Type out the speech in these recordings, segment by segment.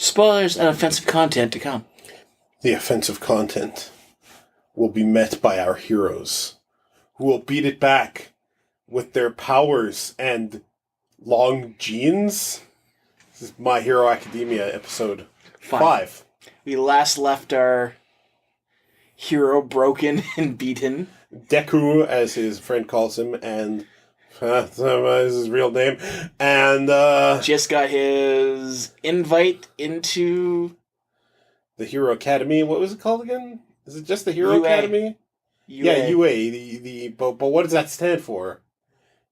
Spoilers and offensive content to come. The offensive content will be met by our heroes, who will beat it back with their powers and long jeans. This is My Hero Academia episode 5. We last left our hero broken and beaten. Deku, as his friend calls him, and is his real name, and just got his invite into the Hero Academy. What was it called again? Is it just the Hero Academy? UA. Yeah, UA. But what does that stand for?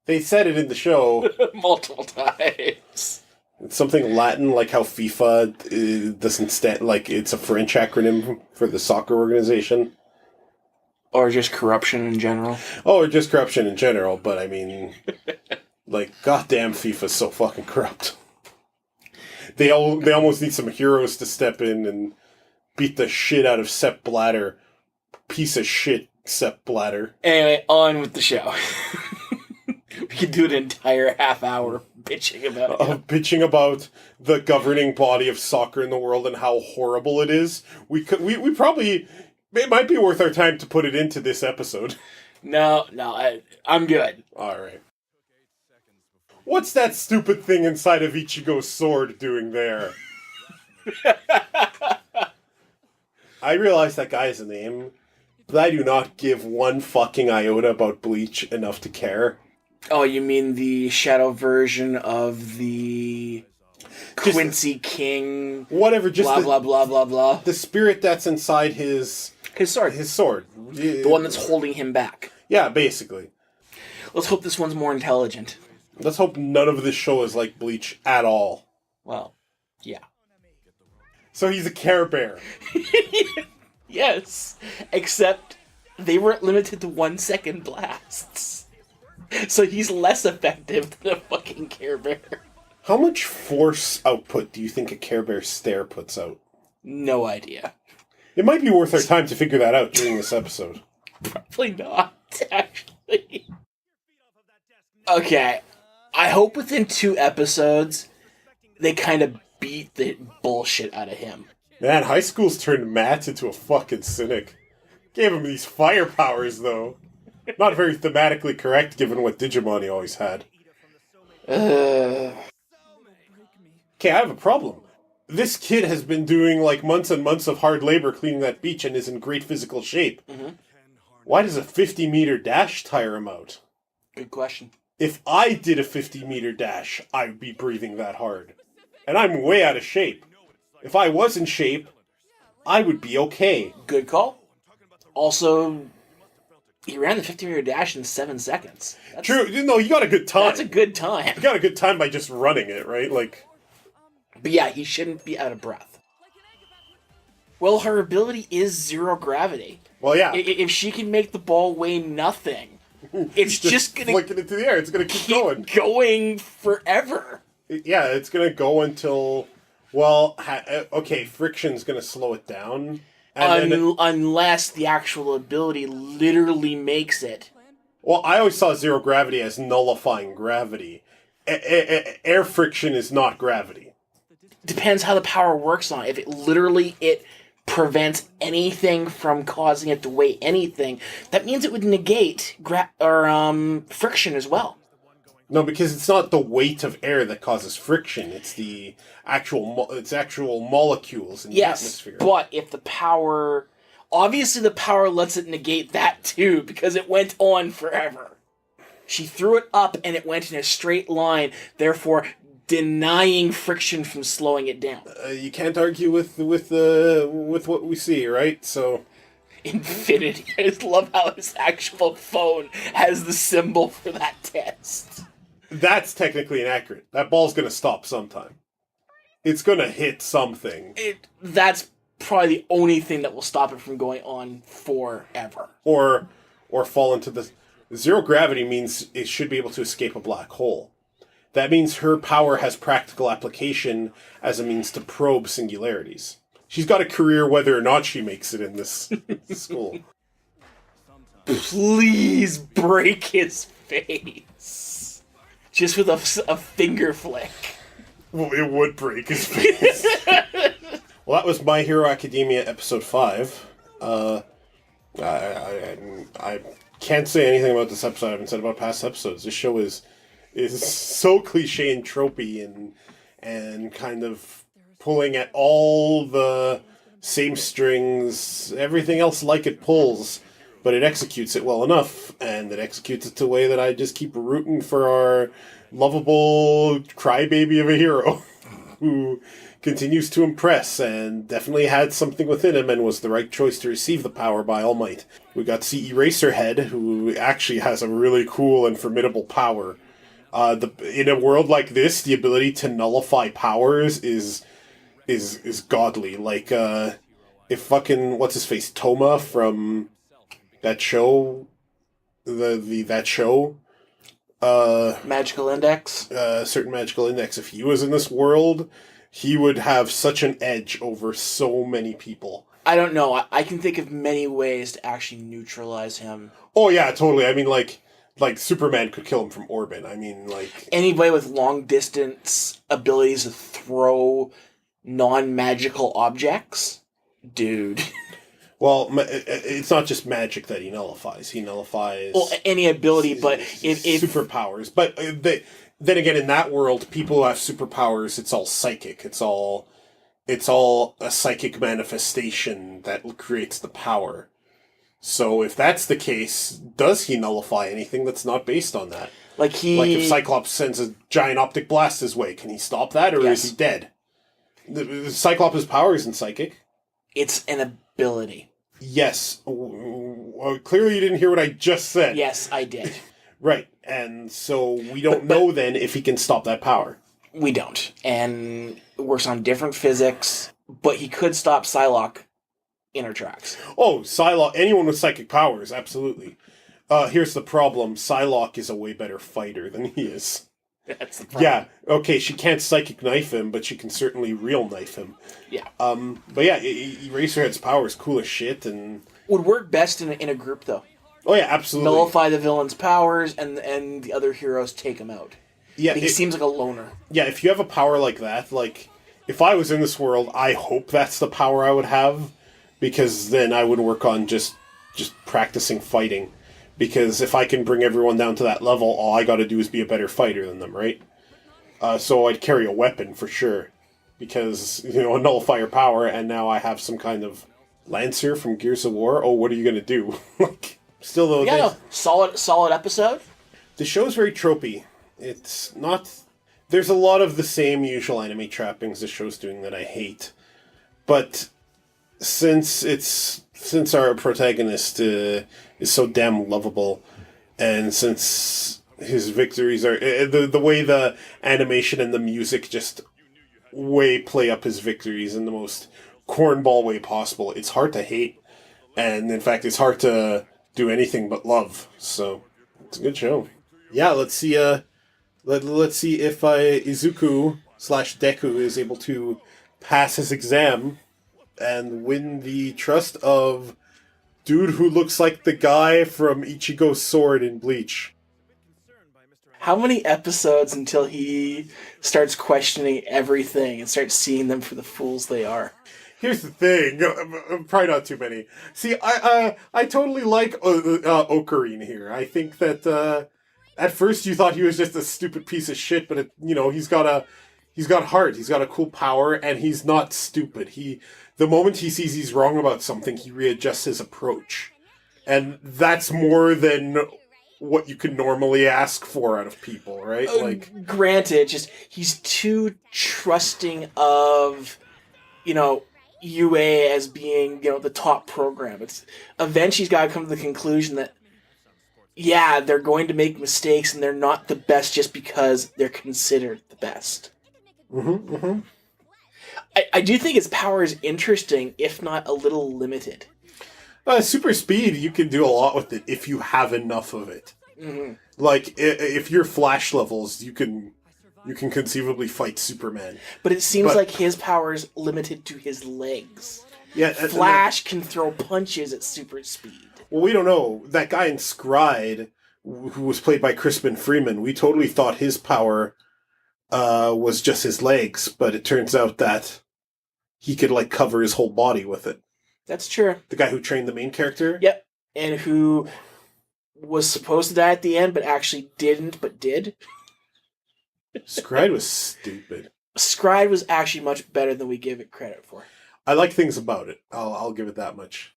They said it in the show multiple times. It's something Latin, like how FIFA doesn't stand, like it's a French acronym for the soccer organization. Or just corruption in general. Oh, or just corruption in general, but I mean, like, goddamn FIFA's so fucking corrupt. They almost need some heroes to step in and beat the shit out of Sepp Blatter. Piece of shit, Sepp Blatter. Anyway, on with the show. We could do an entire half hour bitching about it. Bitching about the governing body of soccer in the world and how horrible it is. We probably... It might be worth our time to put it into this episode. No, I'm good. Alright. What's that stupid thing inside of Ichigo's sword doing there? I realize that guy has a name, but I do not give one fucking iota about Bleach enough to care. Oh, you mean the shadow version of the Quincy King... Whatever, just blah, blah, blah, blah, blah. The spirit that's inside his sword. His sword. The one that's holding him back. Yeah, basically. Let's hope this one's more intelligent. Let's hope none of this show is like Bleach at all. Well, yeah. So he's a Care Bear. Yes. Except they weren't limited to 1 second blasts. So he's less effective than a fucking Care Bear. How much force output do you think a Care Bear stare puts out? No idea. It might be worth our time to figure that out during this episode. Probably not, actually. Okay. I hope within 2 episodes, they kind of beat the bullshit out of him. Man, high school's turned Matt into a fucking cynic. Gave him these fire powers, though. Not very thematically correct, given what Digimon he always had. Okay, I have a problem. This kid has been doing, like, months and months of hard labor cleaning that beach and is in great physical shape. Mm-hmm. Why does a 50-meter dash tire him out? Good question. If I did a 50-meter dash, I would be breathing that hard. And I'm way out of shape. If I was in shape, I would be okay. Good call. Also, he ran the 50-meter dash in 7 seconds. True. No, you got a good time. That's a good time. You got a good time by just running it, right? Like... But yeah, he shouldn't be out of breath. Well, her ability is zero gravity. Well, yeah. If she can make the ball weigh nothing, it's just going to... flick it into the air. It's going to keep going. Going forever. Yeah, it's going to go until... Well, okay, friction's going to slow it down. Unless the actual ability literally makes it. Well, I always saw zero gravity as nullifying gravity. Air friction is not gravity. Depends how the power works on it. If it prevents anything from causing it to weigh anything, that means it would negate friction as well. No, because it's not the weight of air that causes friction. It's the actual molecules in the atmosphere. Yes, but if the power... Obviously the power lets it negate that too, because it went on forever. She threw it up and it went in a straight line, therefore denying friction from slowing it down. You can't argue with what we see, right? So... Infinity. I just love how his actual phone has the symbol for that test. That's technically inaccurate. That ball's going to stop sometime. It's going to hit something. That's probably the only thing that will stop it from going on forever. Or fall into the... Zero gravity means it should be able to escape a black hole. That means her power has practical application as a means to probe singularities. She's got a career whether or not she makes it in this school. Please break his face. Just with a finger flick. Well, it would break his face. was My Hero Academia episode 5. I can't say anything about this episode I haven't said about past episodes. This show is so cliche and tropey and kind of pulling at all the same strings, everything else like it pulls, but it executes it well enough, and it executes it to a way that I just keep rooting for our lovable crybaby of a hero who continues to impress and definitely had something within him and was the right choice to receive the power by All Might. We got C. Eraserhead, who actually has a really cool and formidable power. In a world like this, the ability to nullify powers is godly. Like, if fucking, what's his face, Toma from that show, that show, Magical Index? Certain Magical Index, if he was in this world, he would have such an edge over so many people. I don't know. I can think of many ways to actually neutralize him. Oh yeah, totally. I mean, like Superman could kill him from orbit. I mean, like... Anybody with long-distance abilities to throw non-magical objects? Dude. Well, it's not just magic that he nullifies. He nullifies... Well, any ability, but if superpowers. But then again, in that world, people who have superpowers, it's all psychic. It's all a psychic manifestation that creates the power. So if that's the case, does he nullify anything that's not based on that? Like if Cyclops sends a giant optic blast his way, can he stop that, or is he dead? The Cyclops' power isn't psychic. It's an ability. Yes. Clearly you didn't hear what I just said. Yes, I did. Right. And so we don't know then if he can stop that power. We don't. And it works on different physics, but he could stop Psylocke in her tracks. Oh, Psylocke, anyone with psychic powers, absolutely. Here's the problem. Psylocke is a way better fighter than he is. That's the problem. Yeah, okay, she can't psychic knife him, but she can certainly real knife him. Yeah. But yeah, Eraserhead's power is cool as shit, and... Would work best in a group, though. Oh yeah, absolutely. Nullify the villain's powers, and the other heroes take him out. Yeah, he seems like a loner. Yeah, if you have a power like that, like, if I was in this world, I hope that's the power I would have, because then I would work on just practicing fighting. Because if I can bring everyone down to that level, all I gotta do is be a better fighter than them, right? So I'd carry a weapon, for sure. Because, a nullifier power, and now I have some kind of Lancer from Gears of War. Oh, what are you gonna do? Like, still though... Yeah, no, solid episode. The show's very tropey. It's not... There's a lot of the same usual anime trappings the show's doing that I hate. But since our protagonist is so damn lovable, and since his victories are... The way the animation and the music just play up his victories in the most cornball way possible, it's hard to hate. And in fact, it's hard to do anything but love. So, it's a good show. Yeah, let's see... Let's see if Izuku/Deku is able to pass his exam and win the trust of dude who looks like the guy from Ichigo's sword in Bleach. How many episodes until he starts questioning everything and starts seeing them for the fools they are? Here's the thing, probably not too many. See, I totally like Ocarina here. I think that at first you thought he was just a stupid piece of shit, but he's got heart, he's got a cool power, and he's not stupid. The moment he sees he's wrong about something, he readjusts his approach, and that's more than what you can normally ask for out of people, right? Granted, just he's too trusting of UA as being the top program. It's eventually he's got to come to the conclusion that they're going to make mistakes and they're not the best just because they're considered the best. Mm-hmm, mm-hmm. I do think his power is interesting, if not a little limited. Super speed, you can do a lot with it if you have enough of it. Mm-hmm. Like, if you're Flash levels, you can conceivably fight Superman. But it seems like his power is limited to his legs. Yeah, Flash can throw punches at super speed. Well, we don't know. That guy in Scryed, who was played by Crispin Freeman, we totally thought his power was just his legs, but it turns out that he could, like, cover his whole body with it. That's true. The guy who trained the main character? Yep. And who was supposed to die at the end, but actually didn't, but did. Scryed was stupid. Scryed was actually much better than we give it credit for. I like things about it. I'll give it that much.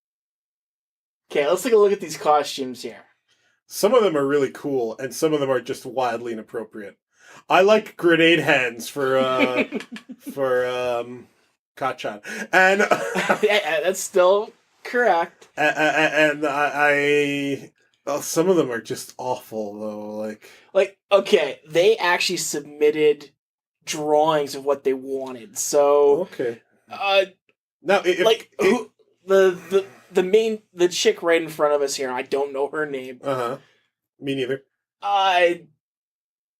Okay, let's take a look at these costumes here. Some of them are really cool, and some of them are just wildly inappropriate. I like grenade hands for Kachan. And yeah, that's still correct. And I some of them are just awful though. Like okay, they actually submitted drawings of what they wanted. So okay. Now the chick right in front of us here, I don't know her name. Me neither.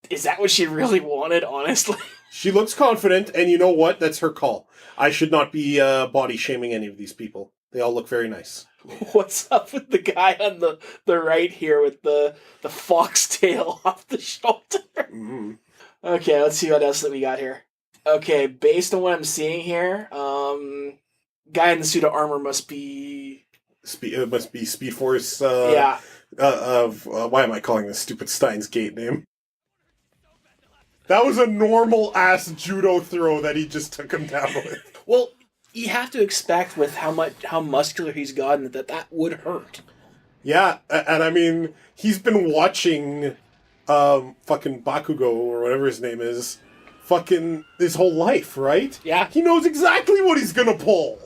Is that what she really wanted, honestly? She looks confident, and you know what? That's her call. I should not be body shaming any of these people. They all look very nice. What's up with the guy on the right here with the foxtail off the shoulder? Mm-hmm. Okay, let's see what else that we got here. Okay, based on what I'm seeing here, guy in the suit of armor must be Speed Force. Yeah. Why am I calling this stupid Steins Gate name? That was a normal ass judo throw that he just took him down with. Well, you have to expect with how muscular he's gotten that would hurt. Yeah, and I mean he's been watching fucking Bakugo or whatever his name is fucking his whole life, right? Yeah. He knows exactly what he's gonna pull.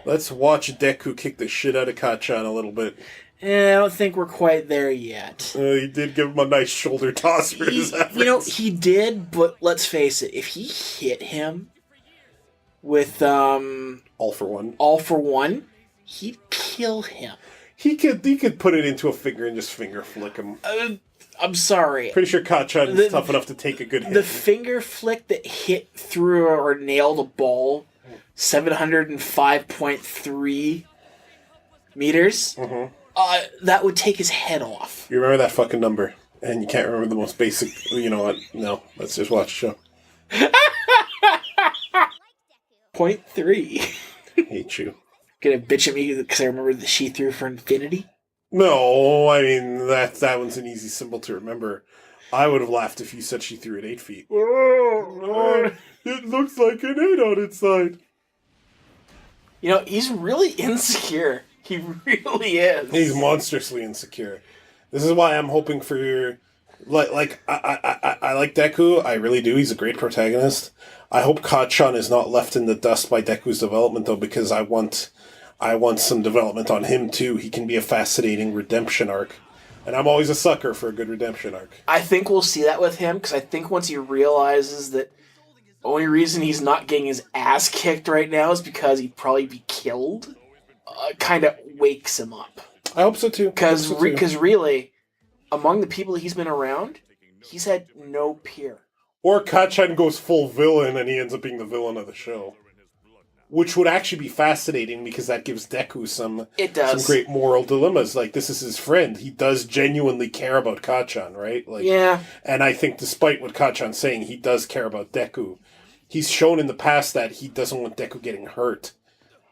Let's watch Deku kick the shit out of Kachan a little bit. I don't think we're quite there yet. He did give him a nice shoulder toss for his efforts. You know, he did, but let's face it, if he hit him with All for One, he'd kill him. He could put it into a finger and just finger flick him. I'm sorry. Pretty sure Kachan is tough enough to take a good hit. The finger flick that hit through or nailed a ball 705.3 meters. Mm-hmm. That would take his head off. You remember that fucking number, and you can't remember the most basic. You know what? No, let's just watch the show. 0.3. Hate you. Gonna bitch at me because I remember that she threw for infinity? No, I mean that one's an easy symbol to remember. I would have laughed if you said she threw it 8 feet. It looks like an 8 on its side. You know, he's really insecure. He really is. He's monstrously insecure. This is why I'm hoping for your... I like Deku. I really do. He's a great protagonist. I hope Kachan is not left in the dust by Deku's development, though, because I want some development on him, too. He can be a fascinating redemption arc. And I'm always a sucker for a good redemption arc. I think we'll see that with him, because I think once he realizes that the only reason he's not getting his ass kicked right now is because he'd probably be killed, kind of wakes him up. I hope so, too. Because really, among the people he's been around, he's had no peer. Or Kachan goes full villain and he ends up being the villain of the show. Which would actually be fascinating because that gives Deku some great moral dilemmas. Like, this is his friend. He does genuinely care about Kachan, right? Like, yeah. And I think despite what Kachan's saying, he does care about Deku. He's shown in the past that he doesn't want Deku getting hurt.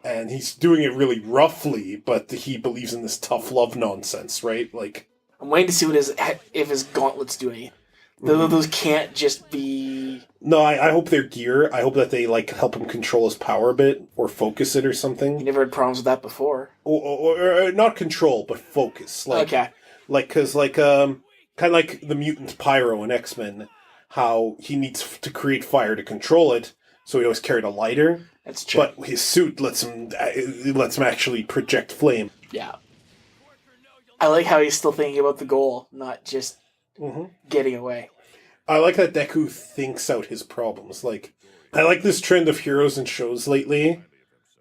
And he's doing it really roughly, but he believes in this tough love nonsense, right? Like, I'm waiting to see if his gauntlets do anything. Those can't just be... No, I hope they're gear. I hope that they help him control his power a bit, or focus it or something. You never had problems with that before. Or not control, but focus. Okay. Because kind of like the mutant Pyro in X-Men, how he needs to create fire to control it, so he always carried a lighter. That's true. But his suit lets him actually project flame. Yeah. I like how he's still thinking about the goal, not just getting away. I like that Deku thinks out his problems. Like, I like this trend of heroes in shows lately,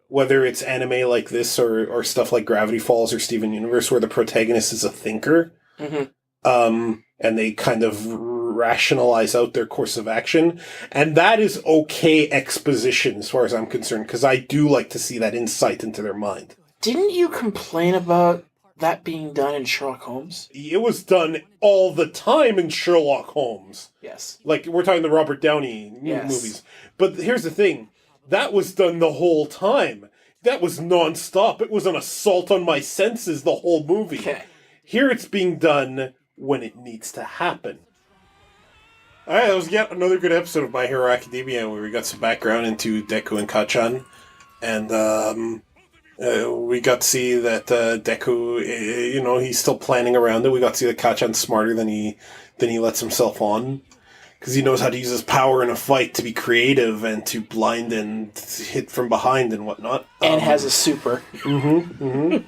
whether it's anime like this or stuff like Gravity Falls or Steven Universe, where the protagonist is a thinker, and they kind of rationalize out their course of action. And that is okay exposition as far as I'm concerned, because I do like to see that insight into their mind. Didn't you complain about that being done in Sherlock Holmes? It was done all the time in Sherlock Holmes. Yes. Like, we're talking the Robert Downey movies. But here's the thing. That was done the whole time. That was non-stop. It was an assault on my senses the whole movie. Okay. Here it's being done when it needs to happen. Alright, that was yet another good episode of My Hero Academia where we got some background into Deku and Kacchan. And we got to see that Deku, he's still planning around it. We got to see that Kacchan's smarter than he lets himself on. Because he knows how to use his power in a fight to be creative and to blind and hit from behind and whatnot. And has a super. And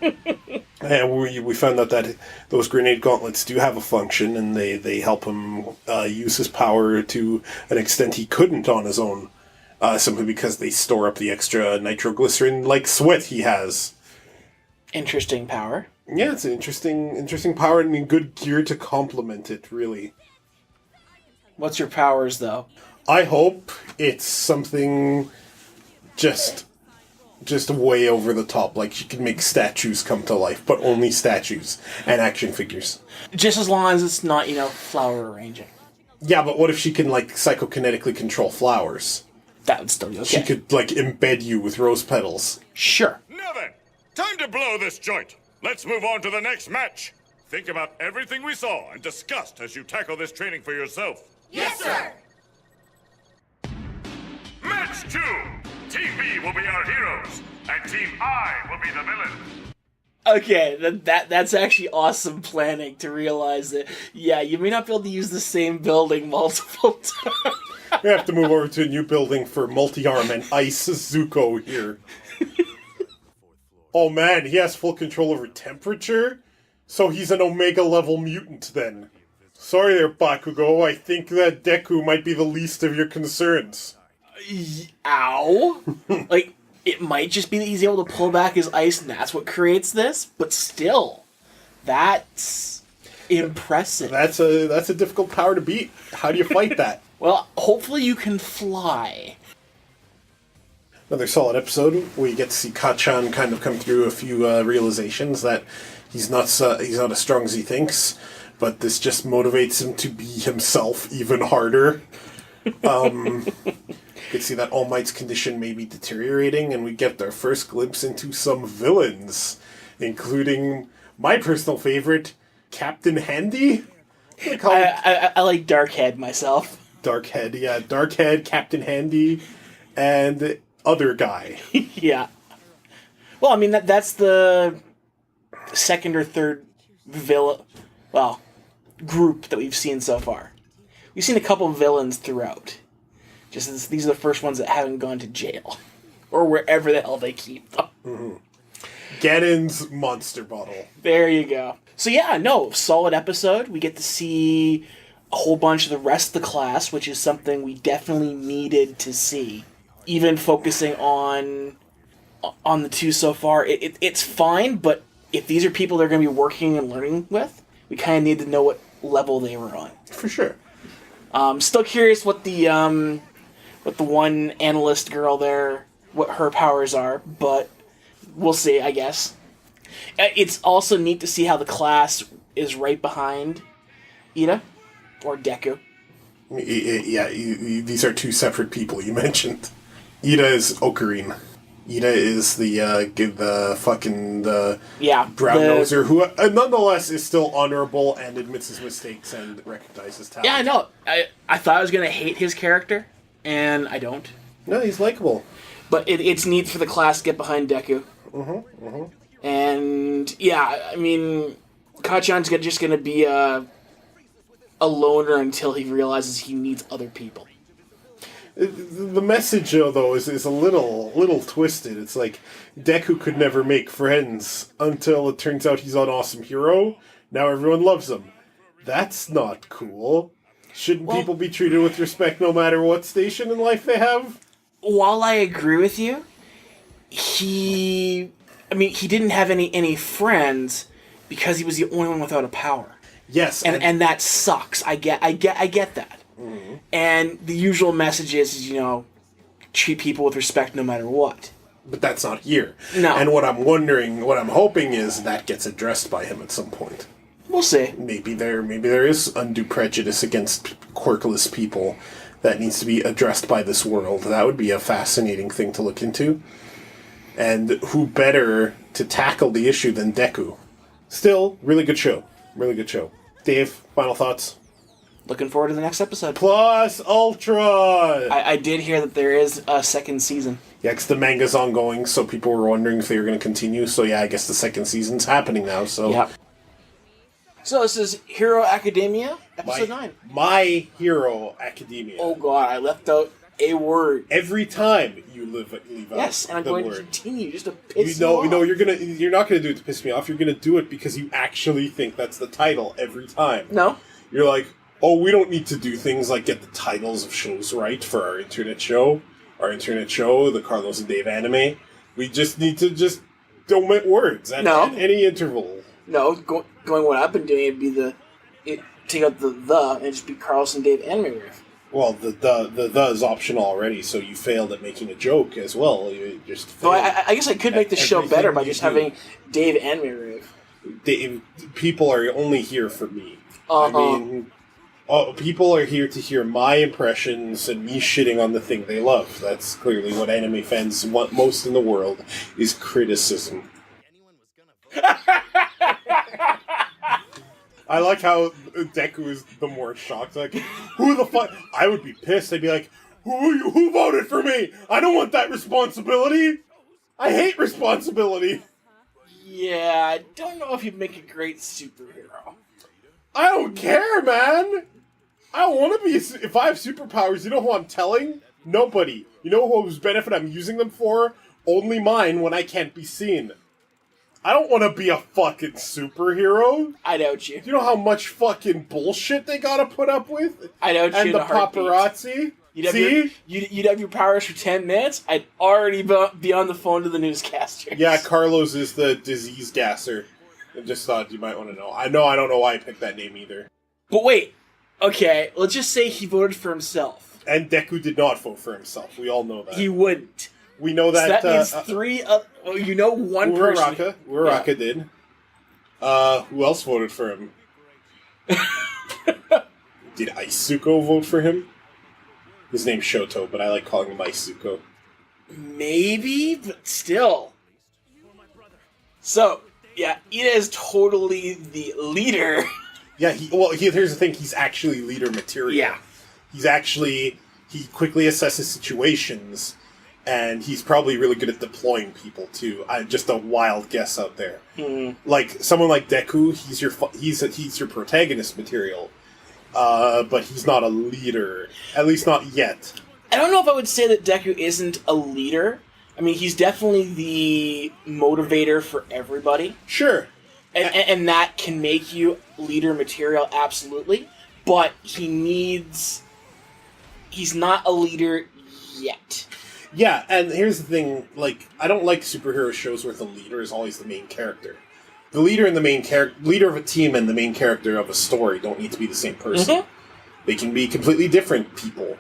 we found out that those grenade gauntlets do have a function, and they help him use his power to an extent he couldn't on his own. Simply because they store up the extra nitroglycerin like sweat he has. Interesting power. Yeah, it's an interesting power and good gear to complement it, really. What's your powers, though? I hope it's something just way over the top. Like, she can make statues come to life, but only statues and action figures. Just as long as it's not, flower arranging. Yeah, but what if she can, psychokinetically control flowers? That would still be okay. She could, embed you with rose petals. Sure. Now then, time to blow this joint. Let's move on to the next match. Think about everything we saw and discussed as you tackle this training for yourself. Yes, sir! Match 2! Team B will be our heroes, and Team I will be the villains. Okay, that's actually awesome planning to realize that, yeah, you may not be able to use the same building multiple times. We have to move over to a new building for multi-arm and Ice Zuko here. Oh man, he has full control over temperature? So he's an Omega level mutant then. Sorry there, Bakugo, I think that Deku might be the least of your concerns. Ow! It might just be that he's able to pull back his ice and that's what creates this, but still, that's impressive. That's a difficult power to beat. How do you fight that? Well, hopefully you can fly. Another solid episode. We get to see Kacchan kind of come through a few realizations that he's not as strong as he thinks, but this just motivates him to be himself even harder. You can see that All Might's condition may be deteriorating, and we get our first glimpse into some villains, including my personal favorite, Captain Handy. I like Darkhead myself. Darkhead, yeah. Darkhead, Captain Handy, and other guy. Yeah. Well, I mean, that's the second or third group that we've seen so far. We've seen a couple of villains throughout. These are the first ones that haven't gone to jail. Or wherever the hell they keep them. Mm-hmm. Ganon's monster bottle. There you go. So yeah, solid episode. We get to see a whole bunch of the rest of the class, which is something we definitely needed to see. Even focusing on the two so far, it's fine, but if these are people they're going to be working and learning with, we kind of need to know what level they were on. For sure. Still curious what the one analyst girl there, what her powers are, but we'll see, I guess. It's also neat to see how the class is right behind Ida, or Deku. Yeah, these are two separate people you mentioned. Ida is Ocarine. Ida is the brown-noser who nonetheless is still honorable and admits his mistakes and recognizes talent. Yeah, I know. I thought I was going to hate his character, and I don't. No, he's likable. But it's neat for the class to get behind Deku. Mm-hmm, mm-hmm. And, yeah, I mean, Kacchan's just going to be a loner until he realizes he needs other people. The message, though, is a little twisted. It's like, Deku could never make friends until it turns out he's an awesome hero. Now everyone loves him. That's not cool. Shouldn't people be treated with respect no matter what station in life they have? While I agree with you, he didn't have any friends because he was the only one without a power. Yes. And that sucks. I get that. Mm-hmm. And the usual message is, treat people with respect no matter what. But that's not here. No. And what I'm hoping is that gets addressed by him at some point. We'll see. Maybe there is undue prejudice against quirkless people that needs to be addressed by this world. That would be a fascinating thing to look into. And who better to tackle the issue than Deku? Still, really good show. Really good show. Dave, final thoughts? Looking forward to the next episode. Plus Ultra! I did hear that there is a second season. Yeah, because the manga's ongoing, so people were wondering if they were going to continue. So yeah, I guess the second season's happening now. So Yep. So this is Hero Academia, episode 9. My Hero Academia. Oh god, I left out a word. Every time you leave out Yes, and I'm the going word. to continue just to piss You know, you off. you're not going to do it to piss me off. You're going to do it because you actually think that's the title every time. No? You're like, oh, we don't need to do things like get the titles of shows right for our internet show, the Carlos and Dave anime. We just need to just omit words at any interval. No, going what I've been doing, it'd be take out the and just be Carlos and Dave anime riff. Well, the is optional already, so you failed at making a joke as well. You just So failed. I guess I could make the show Everything better by you just do. having Dave anime riff. People are only here for me. Uh-huh. I mean, people are here to hear my impressions and me shitting on the thing they love. That's clearly what anime fans want most in the world, is criticism. I like how Deku is the more shocked. Like, who the fuck? I would be pissed. I'd be like, who voted for me? I don't want that responsibility. I hate responsibility. Yeah, I don't know if you'd make a great superhero. I don't care, man. I don't want to be. If I have superpowers, you know who I'm telling? Nobody. You know whose benefit I'm using them for? Only mine when I can't be seen. I don't want to be a fucking superhero. I doubt you. Do you know how much fucking bullshit they gotta put up with? I doubt you. And in the a heartbeat. paparazzi? You'd have your powers for 10 minutes. I'd already be on the phone to the newscaster. Yeah, Carlos is the disease gasser. I just thought you might want to know. I don't know why I picked that name either. But wait. Okay, let's just say he voted for himself. And Deku did not vote for himself. We all know that. He wouldn't. We know that. So that means one person. Uraraka did. Who else voted for him? Did Isuko vote for him? His name's Shoto, but I like calling him Isuko. Maybe, but still. So, yeah, Ida is totally the leader. Yeah, here's the thing, he's actually leader material. Yeah. He quickly assesses situations, and he's probably really good at deploying people, too. Just a wild guess out there. Like, someone like Deku, he's your protagonist material, but he's not a leader. At least not yet. I don't know if I would say that Deku isn't a leader. I mean, he's definitely the motivator for everybody. Sure. And that can make you leader material, absolutely. But he's not a leader yet. Yeah, and here's the thing, like, I don't like superhero shows where the leader is always the main character. The leader and the main leader of a team and the main character of a story don't need to be the same person. Mm-hmm. They can be completely different people.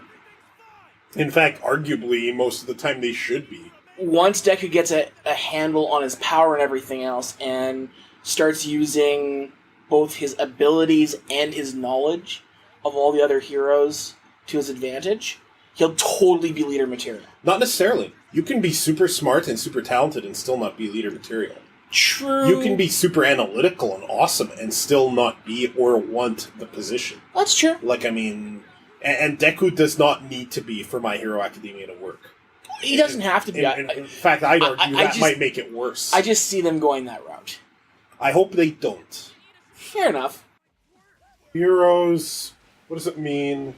In fact, arguably, most of the time they should be. Once Deku gets a handle on his power and everything else, and starts using both his abilities and his knowledge of all the other heroes to his advantage, he'll totally be leader material. Not necessarily. You can be super smart and super talented and still not be leader material. True. You can be super analytical and awesome and still not be or want the position. That's true. Like, I mean, and Deku does not need to be for My Hero Academia to work. He doesn't have to be. In fact, I'd argue that might make it worse. I just see them going that route. I hope they don't. Fair enough. Heroes. What does it mean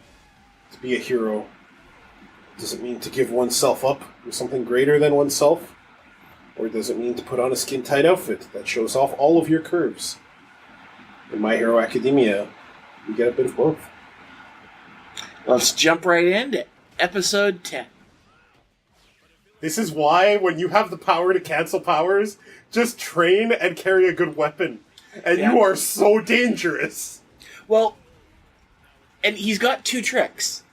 to be a hero? Does it mean to give oneself up with something greater than oneself? Or does it mean to put on a skin-tight outfit that shows off all of your curves? In My Hero Academia, we get a bit of both. Let's jump right into episode 10. This is why, when you have the power to cancel powers, just train and carry a good weapon. And you are so dangerous. Well, and he's got two tricks.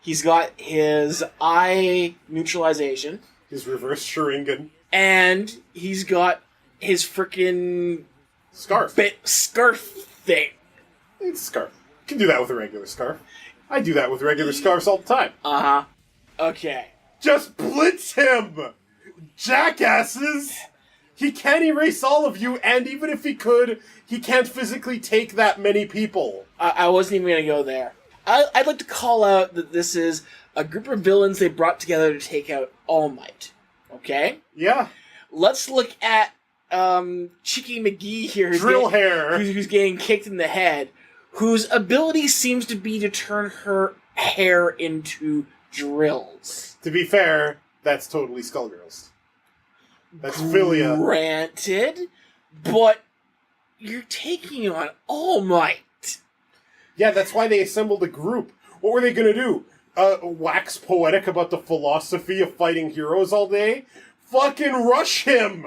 He's got his eye neutralization. His reverse Sharingan. And he's got his frickin' Scarf. scarf thing. It's a scarf. You can do that with a regular scarf. I do that with regular scarves all the time. Uh-huh. Okay. Just blitz him! Jackasses! He can't erase all of you, and even if he could, he can't physically take that many people. I wasn't even going to go there. I'd like to call out that this is a group of villains they brought together to take out All Might. Okay? Yeah. Let's look at Chicky McGee here. Drill hair. Who's getting kicked in the head, whose ability seems to be to turn her hair into drills. To be fair, that's totally Skullgirls. That's Philia. Granted, but you're taking on All Might. Yeah, that's why they assembled a group. What were they going to do? Wax poetic about the philosophy of fighting heroes all day? Fucking rush him!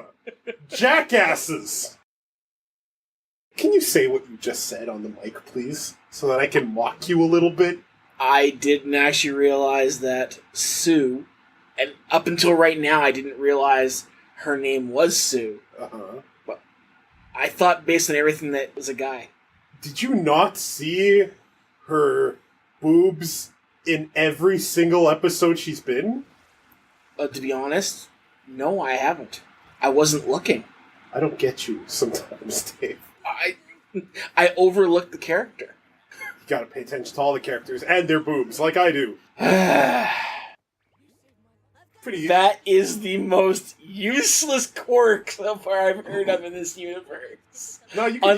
Jackasses! Can you say what you just said on the mic, please? So that I can mock you a little bit? I didn't actually realize that Sue, and up until right now I didn't realize her name was Sue. Uh-huh. But I thought based on everything that was a guy. Did you not see her boobs in every single episode she's been? To be honest, no, I haven't. I wasn't looking. I don't get you sometimes, Dave. I overlooked the character. You gotta pay attention to all the characters and their boobs, like I do. Pretty. That is the most useless quirk so far I've heard of in this universe. No, you can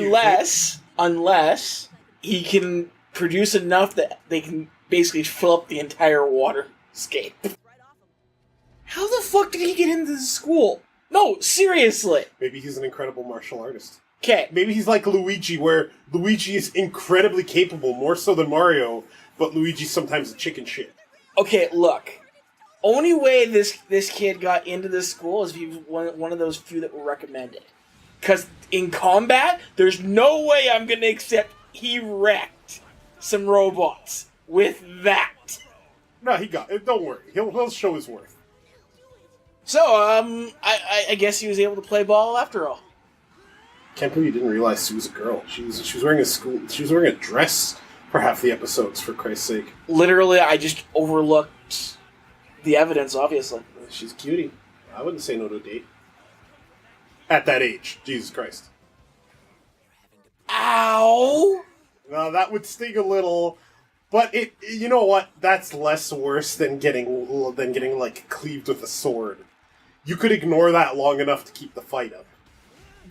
Unless he can produce enough that they can basically fill up the entire waterscape. How the fuck did he get into the school? No, seriously. Maybe he's an incredible martial artist. Okay. Maybe he's like Luigi, where Luigi is incredibly capable, more so than Mario, but Luigi's sometimes a chicken shit. Okay, look. Only way this kid got into this school is if he was one of those few that were recommended. Because in combat, there's no way I'm going to accept he wrecked some robots with that. No, he got it. Don't worry. He'll show his worth. So, I guess he was able to play ball after all. Can't believe you didn't realize she was a girl. She was wearing a dress for half the episodes, for Christ's sake. Literally, I just overlooked the evidence, obviously. She's a cutie. I wouldn't say no to a date. At that age. Jesus Christ. Ow! Now, that would sting a little, but you know what? That's less worse than getting like cleaved with a sword. You could ignore that long enough to keep the fight up.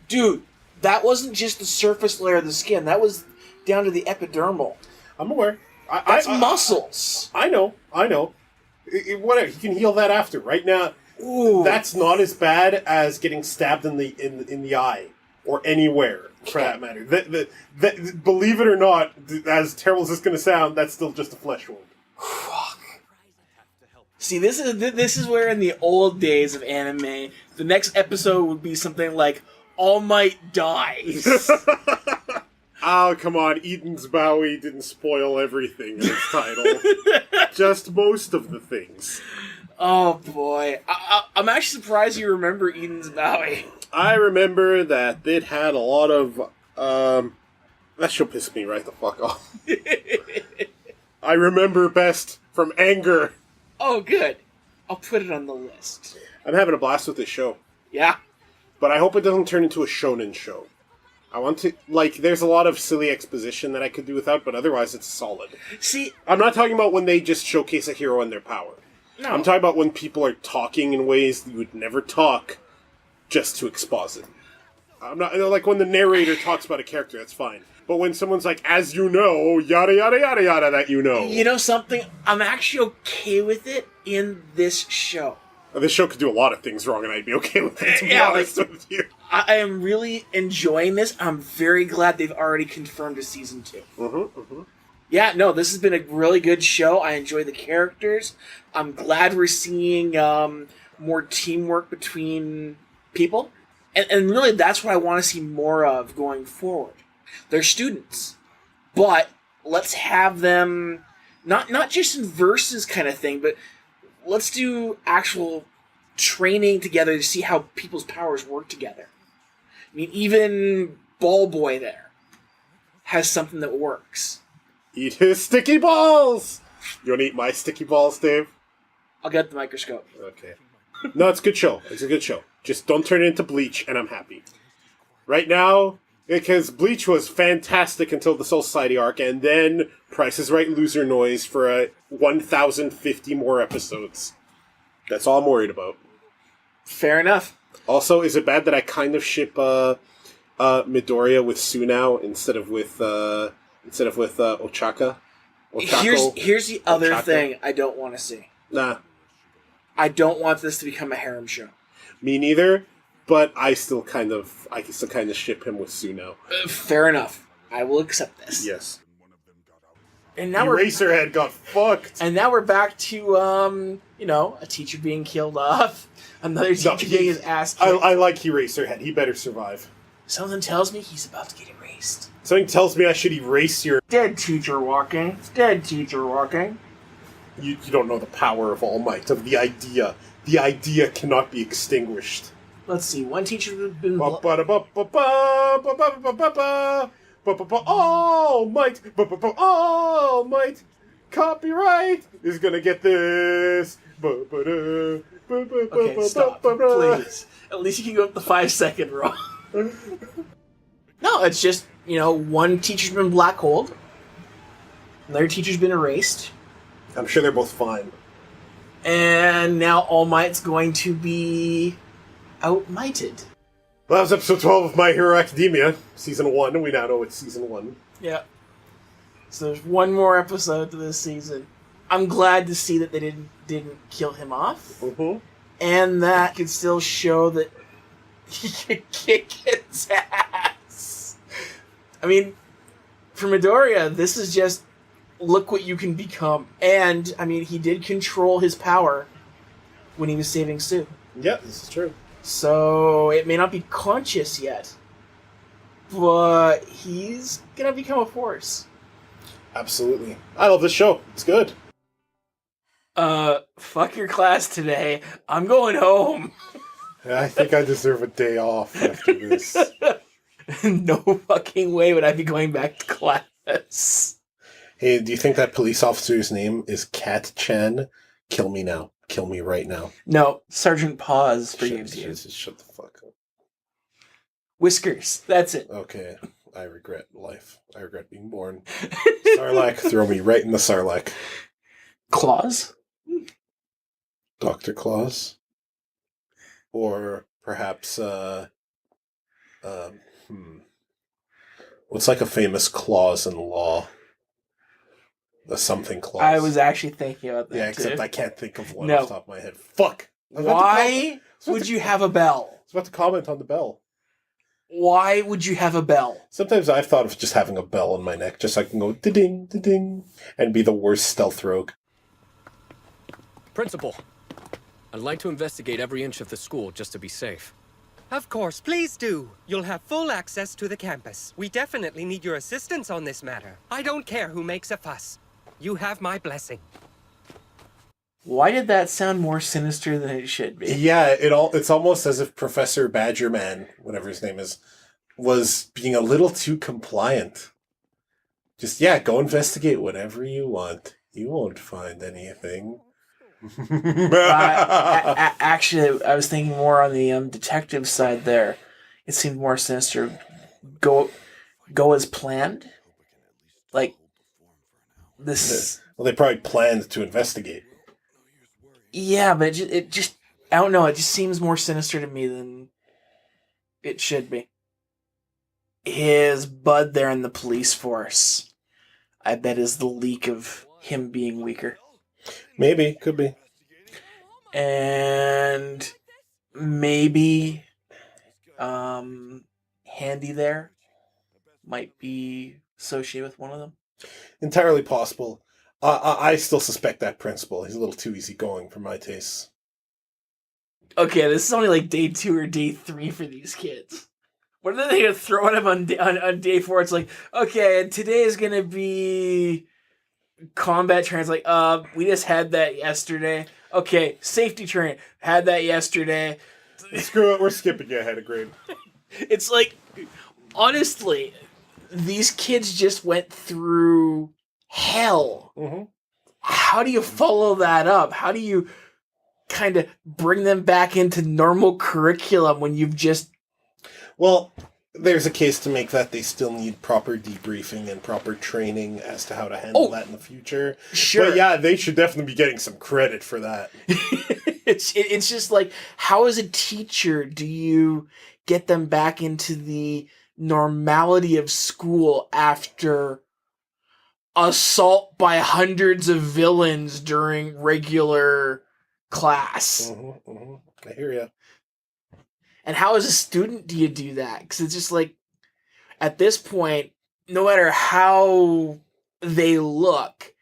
Dude, that wasn't just the surface layer of the skin. That was down to the epidermal. I'm aware. That's muscles. I know. Whatever. You can heal that after. Right now, Ooh. that's not as bad as getting stabbed in the eye or anywhere, for that matter. Believe it or not, as terrible as it's going to sound, that's still just a flesh wound. Fuck. See, this is where in the old days of anime, the next episode would be something like All Might dies. Oh, come on. Eden's Bowie didn't spoil everything in its title. Just most of the things. Oh, boy. I'm actually surprised you remember Eden's Bowie. I remember that it had a lot of... that show pissed me right the fuck off. I remember best from anger. Oh, good. I'll put it on the list. I'm having a blast with this show. Yeah? But I hope it doesn't turn into a shonen show. I want to... there's a lot of silly exposition that I could do without, but otherwise it's solid. See... I'm not talking about when they just showcase a hero and their power. No. I'm talking about when people are talking in ways that you would never talk just to exposit. I'm not... Like, when the narrator talks about a character, that's fine. But when someone's like, as you know, yada yada yada yada, that you know. You know something? I'm actually okay with it in this show. This show could do a lot of things wrong, and I'd be okay with it, to be honest with you. I am really enjoying this. I'm very glad they've already confirmed a season 2. Mm-hmm, mm-hmm. Yeah, no, this has been a really good show. I enjoy the characters. I'm glad we're seeing more teamwork between people. And really, that's what I want to see more of going forward. They're students. But let's have them, not just in versus kind of thing, but let's do actual training together to see how people's powers work together. I mean, even Ball Boy there has something that works. Eat his sticky balls! You wanna eat my sticky balls, Dave? I'll get the microscope. Okay. No, it's a good show. It's a good show. Just don't turn it into Bleach, and I'm happy. Right now, because Bleach was fantastic until the Soul Society arc, and then Price is Right loser noise for 1,050 more episodes. That's all I'm worried about. Fair enough. Also, is it bad that I kind of ship Midoriya with Sunao instead of with Ochaka? Here's the other Ochako? thing I don't want to see. Nah, I don't want this to become a harem show. me neither. But I still kind of ship him with Sunao. Fair enough. I will accept this. Yes. And now Eraserhead got fucked. And now we're back to a teacher being killed off, another teacher getting his ass kicked. I like Eraserhead. He better survive. Something tells me he's about to get erased. Something tells me I should erase your... Dead teacher walking. Dead teacher walking. You don't know the power of All Might, of the idea. The idea cannot be extinguished. Let's see. One teacher has been... All Might! All Might! Copyright is gonna get this. Okay, stop, please. At least you can go up the 5-second rule. No, it's just, one teacher's been black-holed. Another teacher's been erased. I'm sure they're both fine. And now All Might's going to be outmighted. Well, that was episode 12 of My Hero Academia, season 1. We now know it's season 1. Yeah. So there's one more episode to this season. I'm glad to see that they didn't kill him off. Mm-hmm. And that could still show that he could kick his ass. I mean, for Midoriya, this is just, look what you can become. And, he did control his power when he was saving Sue. Yeah, this is true. So, it may not be conscious yet, but he's gonna become a force. Absolutely. I love this show. It's good. Fuck your class today. I'm going home. I think I deserve a day off after this. No fucking way would I be going back to class. Hey, do you think that police officer's name is Kat Chan? Kill me now. Kill me right now. No, Sergeant Paws forgives you. Shut the fuck up. Whiskers, that's it. Okay, I regret life. I regret being born. Sarlacc, throw me right in the Sarlacc. Claws? Dr. Claus? Or perhaps, what's like a famous clause in law? The something clause. I was actually thinking about that. Yeah, except too. I can't think of one No. off the top of my head. Fuck! Why would you have a bell? I was about to comment on the bell. Why would you have a bell? Sometimes I've thought of just having a bell on my neck, just so I can go da-ding, da-ding, and be the worst stealth rogue. Principal, I'd like to investigate every inch of the school just to be safe. Of course, please do. You'll have full access to the campus. We definitely need your assistance on this matter. I don't care who makes a fuss. You have my blessing. Why did that sound more sinister than it should be? Yeah, it's almost as if Professor Badgerman, whatever his name is, was being a little too compliant. Just, go investigate whatever you want. You won't find anything. Actually, I was thinking more on the detective side there. It seemed more sinister. Go as planned? Like, this... Well, they probably planned to investigate. Yeah, but it just... I don't know, it just seems more sinister to me than it should be. His bud there in the police force, I bet, is the leak of him being weaker. Maybe, could be. And maybe Handy there might be associated with one of them. Entirely possible. I still suspect that principal. He's a little too easygoing for my tastes. Okay, this is only like day 2 or day 3 for these kids. What are they going to throw at him on day 4? It's like, okay, today is going to be combat training. It's like, we just had that yesterday. Okay, safety training. Had that yesterday. Screw it, we're skipping ahead of grade. It's like, honestly, these kids just went through hell. Mm-hmm. How do you follow that up? How do you kind of bring them back into normal curriculum when you've just... Well, there's a case to make that they still need proper debriefing and proper training as to how to handle that in the future. Sure. But yeah, they should definitely be getting some credit for that. It's just like, how as a teacher do you get them back into the normality of school after assault by hundreds of villains during regular class? Mm-hmm, mm-hmm. I hear ya. And how as a student do you do that? Because it's just like, at this point, no matter how they look,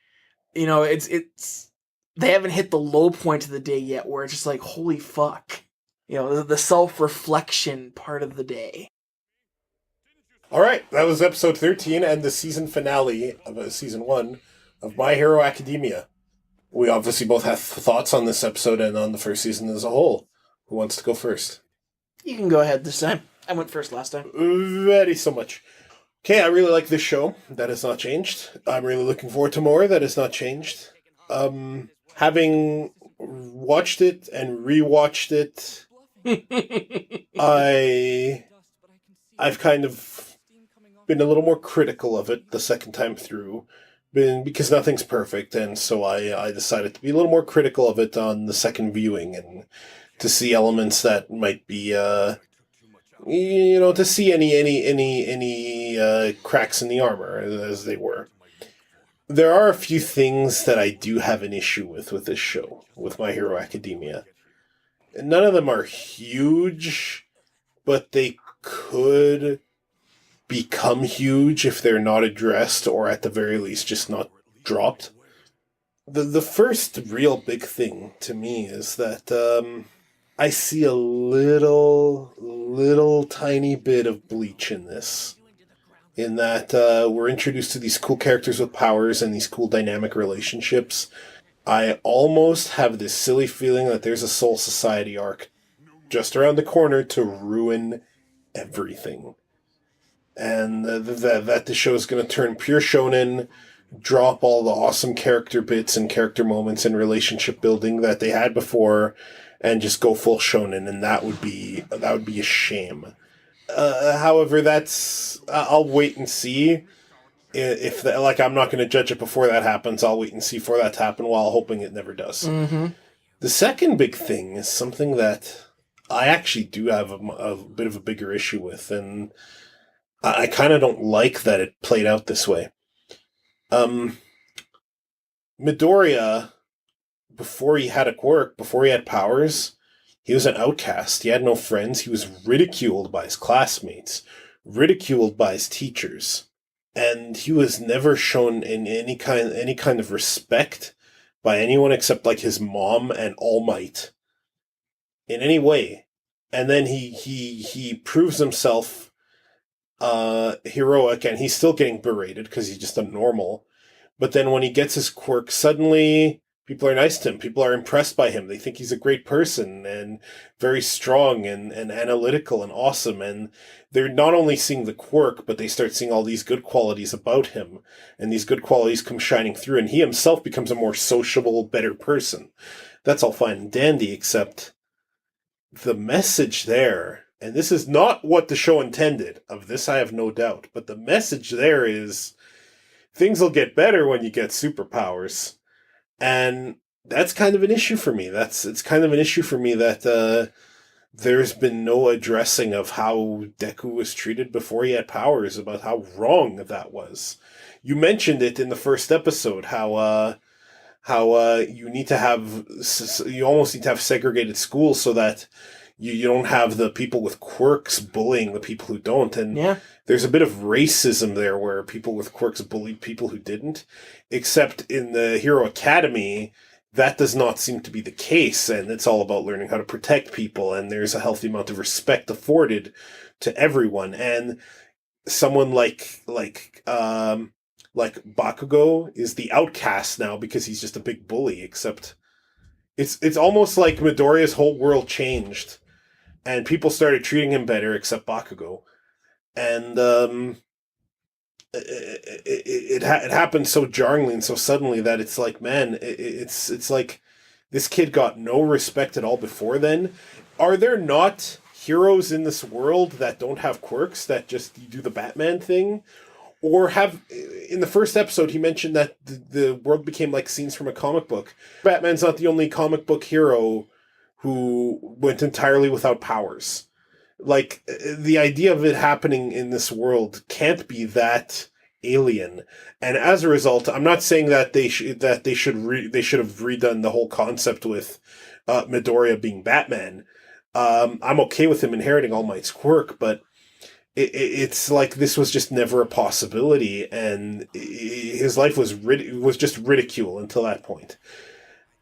it's they haven't hit the low point of the day yet where it's just like, holy fuck. The self-reflection part of the day. All right, that was episode 13 and the season finale of season 1 of My Hero Academia. We obviously both have thoughts on this episode and on the first season as a whole. Who wants to go first? You can go ahead this time. I went first last time. Very so much. Okay, I really like this show. That has not changed. I'm really looking forward to more. That has not changed. Having watched it and rewatched it, I've kind of been a little more critical of it the second time through, because nothing's perfect, and so I decided to be a little more critical of it on the second viewing and to see elements that might be, to see any cracks in the armor as they were. There are a few things that I do have an issue with this show, with My Hero Academia. None of them are huge, but they could become huge if they're not addressed, or at the very least just not dropped. The first real big thing to me is that I see a little tiny bit of Bleach in this. In that we're introduced to these cool characters with powers and these cool dynamic relationships. I almost have this silly feeling that there's a Soul Society arc just around the corner to ruin everything. And that the show is going to turn pure shonen, drop all the awesome character bits and character moments and relationship building that they had before, and just go full shonen, and that would be a shame. However, I'll wait and see. If I'm not going to judge it before that happens. I'll wait and see for that to happen, while hoping it never does. Mm-hmm. The second big thing is something that I actually do have a bit of a bigger issue with, and I kind of don't like that it played out this way. Midoriya, before he had a quirk, before he had powers, he was an outcast. He had no friends. He was ridiculed by his classmates, ridiculed by his teachers, and he was never shown in any kind of respect by anyone except like his mom and All Might in any way. And then he proves himself heroic, and he's still getting berated because he's just a normal. But then when he gets his quirk, suddenly people are nice to him. People are impressed by him. They think he's a great person and very strong and analytical and awesome. And they're not only seeing the quirk, but they start seeing all these good qualities about him. And these good qualities come shining through. And he himself becomes a more sociable, better person. That's all fine and dandy, except the message there, and this is not what the show intended. Of this I have no doubt. But the message there is, things will get better when you get superpowers. And that's kind of an issue for me. It's kind of an issue for me that there's been no addressing of how Deku was treated before he had powers, about how wrong that was. You mentioned it in the first episode, how you almost need to have segregated schools so that you don't have the people with quirks bullying the people who don't. And there's a bit of racism there where people with quirks bullied people who didn't. Except in the Hero Academy, that does not seem to be the case, and it's all about learning how to protect people, and there's a healthy amount of respect afforded to everyone. And someone like Bakugo is the outcast now because he's just a big bully, except it's almost like Midoriya's whole world changed and people started treating him better except Bakugo. And it happened so jarringly and so suddenly that it's like, man, it's like this kid got no respect at all before then. Are there not heroes in this world that don't have quirks, that just do the Batman thing? Or have, in the first episode, he mentioned that the world became like scenes from a comic book. Batman's not the only comic book hero who went entirely without powers. Like, the idea of it happening in this world can't be that alien. And as a result, I'm not saying that they should have redone the whole concept with Midoriya being Batman. I'm okay with him inheriting All Might's quirk, but it's like this was just never a possibility, and his life was just ridicule until that point.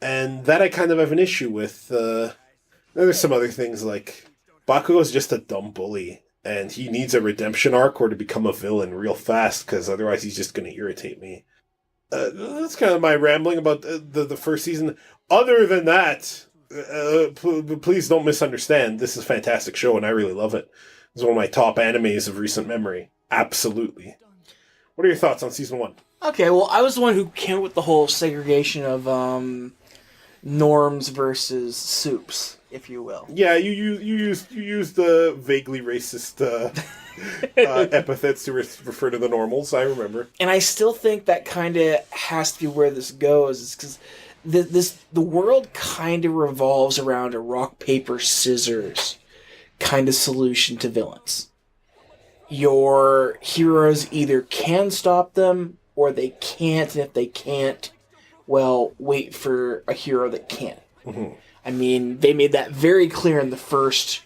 And that I kind of have an issue with. There's some other things, like Bakugo's just a dumb bully, and he needs a redemption arc or to become a villain real fast, because otherwise he's just going to irritate me. That's kind of my rambling about the first season. Other than that, please don't misunderstand. This is a fantastic show, and I really love it. It's one of my top animes of recent memory. Absolutely. What are your thoughts on season 1? Okay, well, I was the one who came up with the whole segregation of norms versus soups, if you will. Yeah, you used the vaguely racist epithets to refer to the normals. I remember, and I still think that kind of has to be where this goes, because the world kind of revolves around a rock paper scissors kind of solution to villains. Your heroes either can stop them or they can't, and if they can't, well, wait for a hero that can. Mm-hmm. I mean, they made that very clear in the first,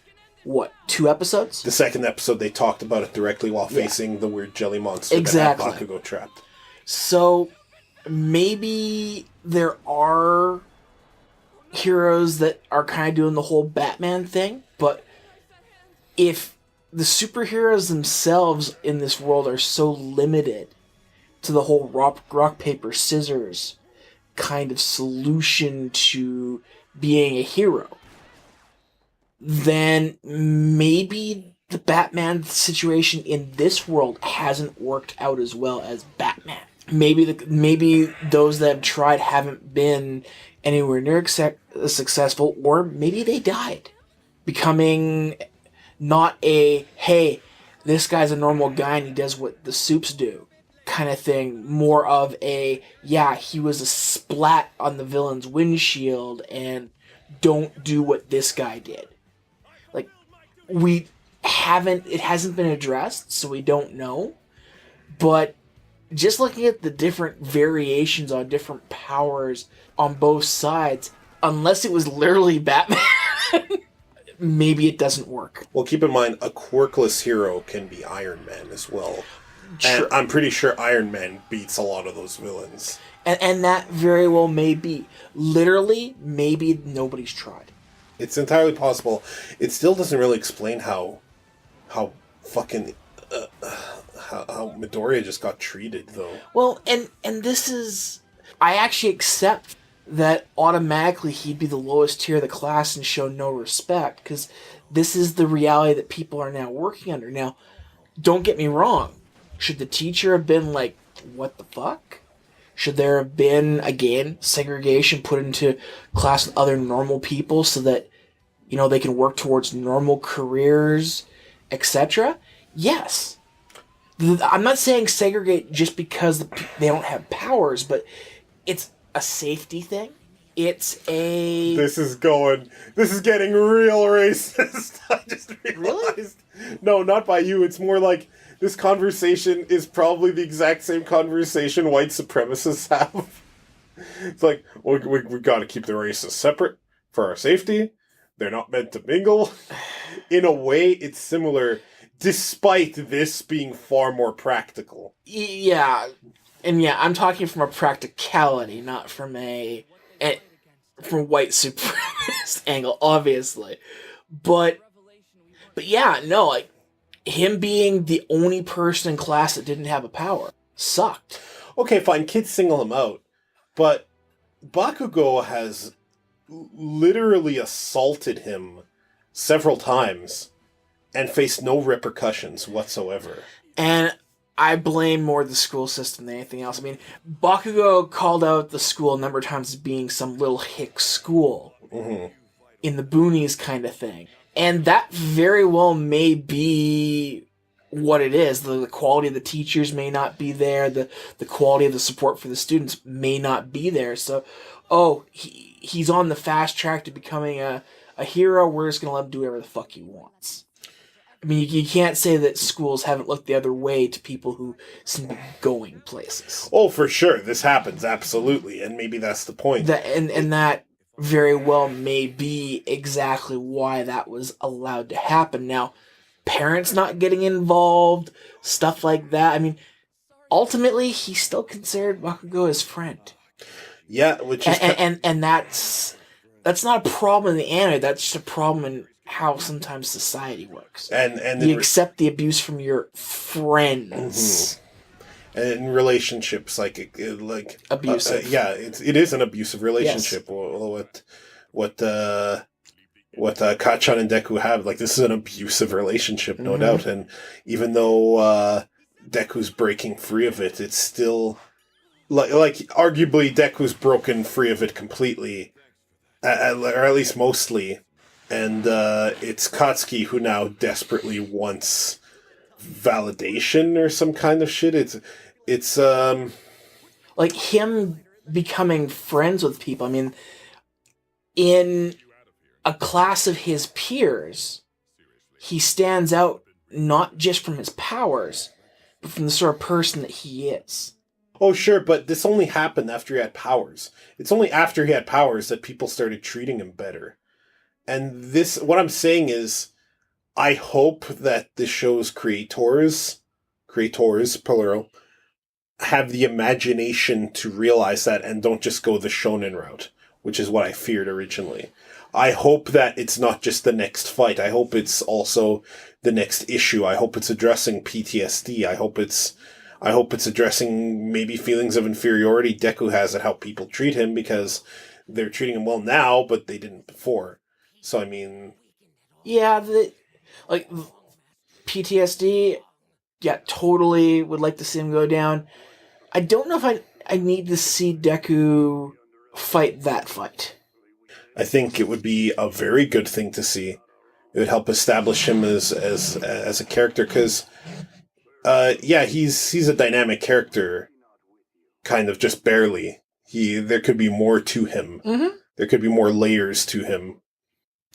2 episodes? The second episode, they talked about it directly while facing the weird jelly monster exactly. that had Bakugo trapped. So, maybe there are heroes that are kind of doing the whole Batman thing, but if the superheroes themselves in this world are so limited to the whole rock, paper, scissors kind of solution to being a hero, then maybe the Batman situation in this world hasn't worked out as well as Batman. Maybe those that have tried haven't been anywhere near successful, or maybe they died, becoming not a, hey, this guy's a normal guy and he does what the soups do kind of thing. More of a, yeah, he was a splat on the villain's windshield and don't do what this guy did. Like, it hasn't been addressed, so we don't know. But just looking at the different variations on different powers on both sides, unless it was literally Batman, maybe it doesn't work. Well, keep in mind, a quirkless hero can be Iron Man as well. True. And I'm pretty sure Iron Man beats a lot of those villains. And that very well may be. Literally, maybe nobody's tried. It's entirely possible. It still doesn't really explain how fucking... how Midoriya just got treated, though. Well, and this is... I actually accept that automatically he'd be the lowest tier of the class and show no respect, because this is the reality that people are now working under. Now, don't get me wrong. Should the teacher have been like, what the fuck? Should there have been, again, segregation put into class with other normal people so that, they can work towards normal careers, etc.? Yes. I'm not saying segregate just because they don't have powers, but it's a safety thing. It's a... This is getting real racist. I just realized. Really? No, not by you. It's more like this conversation is probably the exact same conversation white supremacists have. It's like, we got to keep the races separate for our safety. They're not meant to mingle. In a way, it's similar, despite this being far more practical. Yeah. And yeah, I'm talking from a practicality, not from from white supremacist angle, obviously. But yeah, no, like, him being the only person in class that didn't have a power sucked. Okay, fine, kids single him out. But Bakugo has literally assaulted him several times and faced no repercussions whatsoever. And I blame more the school system than anything else. I mean, Bakugo called out the school a number of times as being some little hick school in the boonies kind of thing. And that very well may be what it is. The quality of the teachers may not be there. The quality of the support for the students may not be there. So, he's on the fast track to becoming a hero. We're just going to let him do whatever the fuck he wants. I mean, you can't say that schools haven't looked the other way to people who seem to be going places. Oh, for sure. This happens, absolutely. And maybe that's the point. And that very well may be exactly why that was allowed to happen. Now, parents not getting involved, stuff like that. I mean, ultimately, he still considered Bakugo his friend. Yeah, which is... And that's not a problem in the anime. That's just a problem in how sometimes society works. And you accept the abuse from your friends. And in relationships, like abusive. It is an abusive relationship. Yes. What Kacchan and Deku have, like, this is an abusive relationship, no doubt. And even though Deku's breaking free of it, it's still like arguably Deku's broken free of it completely, or at least mostly. And it's Katsuki who now desperately wants validation or some kind of shit. It's like him becoming friends with people. I mean, in a class of his peers, he stands out not just from his powers, but from the sort of person that he is. Oh, sure, but this only happened after he had powers. It's only after he had powers that people started treating him better. And this, what I'm saying is, I hope that the show's creators, plural, have the imagination to realize that and don't just go the shonen route, which is what I feared originally. I hope that it's not just the next fight. I hope it's also the next issue. I hope it's addressing PTSD. I hope it's addressing maybe feelings of inferiority Deku has at how people treat him, because they're treating him well now, but they didn't before. So, I mean... Yeah, PTSD, yeah, totally would like to see him go down. I don't know if I need to see Deku fight that fight. I think it would be a very good thing to see. It would help establish him as a character, because, he's a dynamic character, kind of just barely. There could be more to him. Mm-hmm. There could be more layers to him.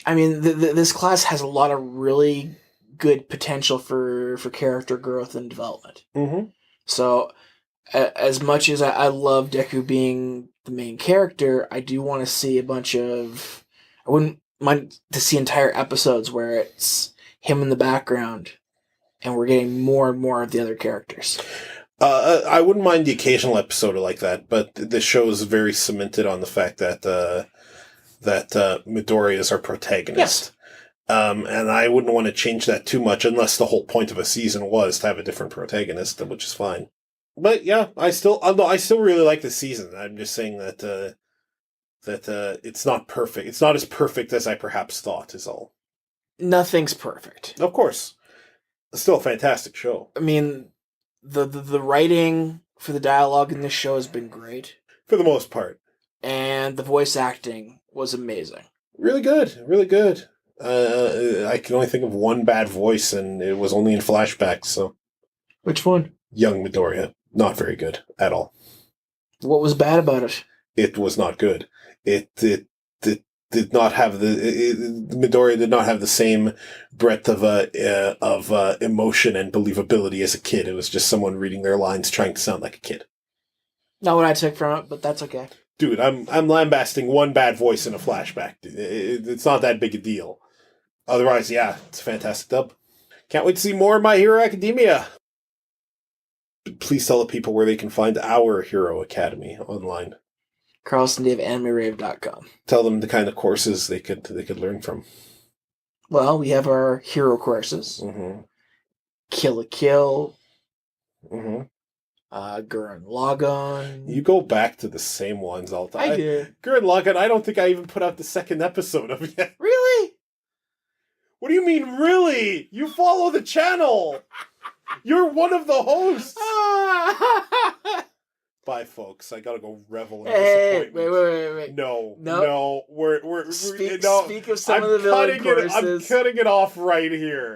I mean, this class has a lot of really good potential for character growth and development. Mm-hmm. So, as much as I love Deku being the main character, I do want to see a bunch of... I wouldn't mind to see entire episodes where it's him in the background, and we're getting more and more of the other characters. I wouldn't mind the occasional episode like that, but the show is very cemented on the fact that Midori is our protagonist. Yes. And I wouldn't want to change that too much unless the whole point of a season was to have a different protagonist, which is fine. But yeah, I still really like the season. I'm just saying that it's not perfect. It's not as perfect as I perhaps thought, is all. Nothing's perfect. Of course. It's still a fantastic show. I mean, the writing for the dialogue in this show has been great. For the most part. And the voice acting was amazing. Really good. Really good. I can only think of one bad voice, and it was only in flashbacks, so... Which one? Young Midoriya. Not very good at all. What was bad about it? It was not good. It did not have Midoriya did not have the same breadth of emotion and believability as a kid. It was just someone reading their lines trying to sound like a kid. Not what I took from it, but that's okay. Dude, I'm lambasting one bad voice in a flashback. It's not that big a deal. Otherwise, yeah, it's a fantastic dub. Can't wait to see more of My Hero Academia. Please tell the people where they can find our Hero Academy online. CarlsonDaveAnimeRave.com. Tell them the kind of courses they could learn from. Well, we have our hero courses. Mm-hmm. Kill la Kill. Mm-hmm. Gurren Lagann. You go back to the same ones all the time. I did. Gurren Lagann, I don't think I even put out the second episode of it yet. Really? What do you mean, really? You follow the channel! You're one of the hosts. Bye, folks. I gotta go revel in Hey, disappointment. wait. No. We're Speak no. of some I'm of the villain cutting it. I'm choruses. cutting it off right here.